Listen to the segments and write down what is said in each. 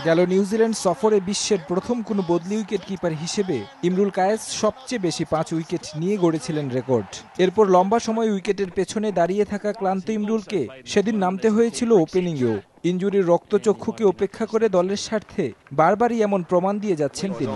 গেল নিউজিল্যান্ড সফরে বিশ্বের প্রথম কোনো বদলি উইকেট কিপার হিসেবে ইমরুল কায়েস সবচেয়ে বেশি 5 উইকেট নিয়ে গড়েছিলেন রেকর্ড। এরপর লম্বা সময় উইকেটের পেছনে দাঁড়িয়ে থাকা ক্লান্ত ইমরুলকে সেদিন নামতে হয়েছিল ওপেনিংয়েও। ইনজুরির রক্তচক্ষুকে উপেক্ষা করে দলের স্বার্থে বারবারই এমন প্রমাণ দিয়ে যাচ্ছেন তিনি।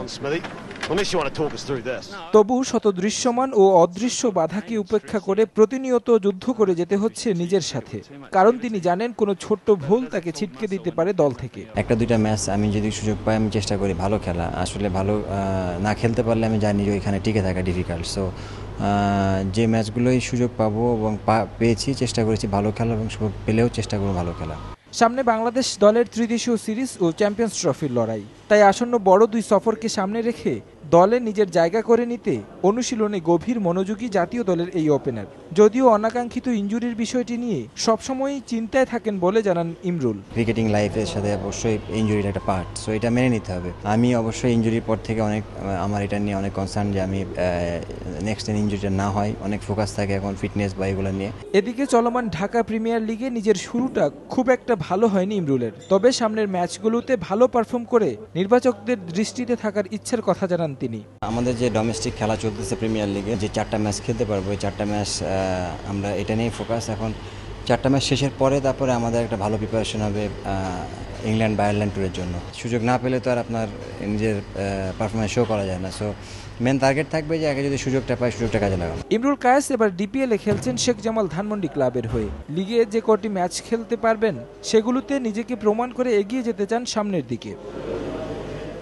তবু শত দৃশ্যমান ও অদৃশ্য বাধাকে উপেক্ষা করে প্রতিনিয়ত যুদ্ধ করে যেতে হচ্ছে নিজের সাথে, কারণ তিনি জানেন কোনো ছোট্ট ভুল তাকে ছিটকে দিতে পারে দল থেকে। একটা দুইটা ম্যাচ আমি যদি সুযোগ পাই আমি চেষ্টা করি ভালো খেলা। আসলে ভালো না খেলতে পারলে আমি জানি যে ওইখানে টিকে থাকা ডিফিকাল্ট। সো যে ম্যাচগুলোই সুযোগ পাবো এবং পেয়েছি চেষ্টা করেছি ভালো খেলা, এবং পেলেও চেষ্টা করবো ভালো খেলা। সামনে বাংলাদেশ দলের ত্রিদেশীয় সিরিজ ও চ্যাম্পিয়ন্স ট্রফির লড়াই, তাই আসন্ন বড় দুই সফরকে সামনে রেখে দলে নিজের জায়গা করে নিতে অনুশীলনে গভীর মনোযোগী জাতীয় দলের এই ওপেনার। যদিও অনাকাঙ্ক্ষিত ইনজুরির বিষয়টি নিয়ে সবসময়ই চিন্তায় থাকেন বলে জানান ইমরুল। ক্রিকেটিং লাইফের সাথে অবশ্যই ইনজুরির একটা পার্ট, সো এটা মেনে নিতে হবে। আমি অবশ্যই ইনজুরির পর থেকে আমার এটা নিয়ে অনেক কনসার্ন যে আমি নেক্সট টাইম ইনজুরিটা না হয়, অনেক ফোকাস থাকে এখন ফিটনেস বা এগুলো নিয়ে। এদিকে চলমান ঢাকা প্রিমিয়ার লিগে নিজের শুরুটা খুব একটা ভালো হয়নি ইমরুলের, তবে সামনের ম্যাচগুলোতে ভালো পারফর্ম করে নির্বাচকদের দৃষ্টিতে থাকার ইচ্ছার কথা জানান তিনি। আমাদের যে ডোমেস্টিক খেলা চলতেছে প্রিমিয়ার লিগে, যে 4টা ম্যাচ খেলতে পারবো, এই 4টা ম্যাচ আমরা এটা নিয়েই ফোকাস। এখন 4টা ম্যাচ শেষের পরে তারপরে আমাদের একটা ভালো প্রিপারেশন হবে ইংল্যান্ড বা আয়ারল্যান্ড ট্যুরের জন্য। সুযোগ না পেলে তো আর আপনার নিজের পারফরমেন্স শো করা যায় না। সো মেন টার্গেট থাকবে যে আগে যদি সুযোগটা পাই সুযোগটা কাজে লাগানো। ইমরুল কায়েস এবার ডিপিএলে খেলছেন শেখ জামাল ধানমন্ডি ক্লাবের হয়ে। লিগে যে কটি ম্যাচ খেলতে পারবেন সেগুলোতে নিজেকে প্রমাণ করে এগিয়ে যেতে চান সামনের দিকে।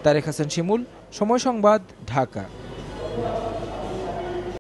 তারেক হাসান শিমুল, সময় সংবাদ, ঢাকা।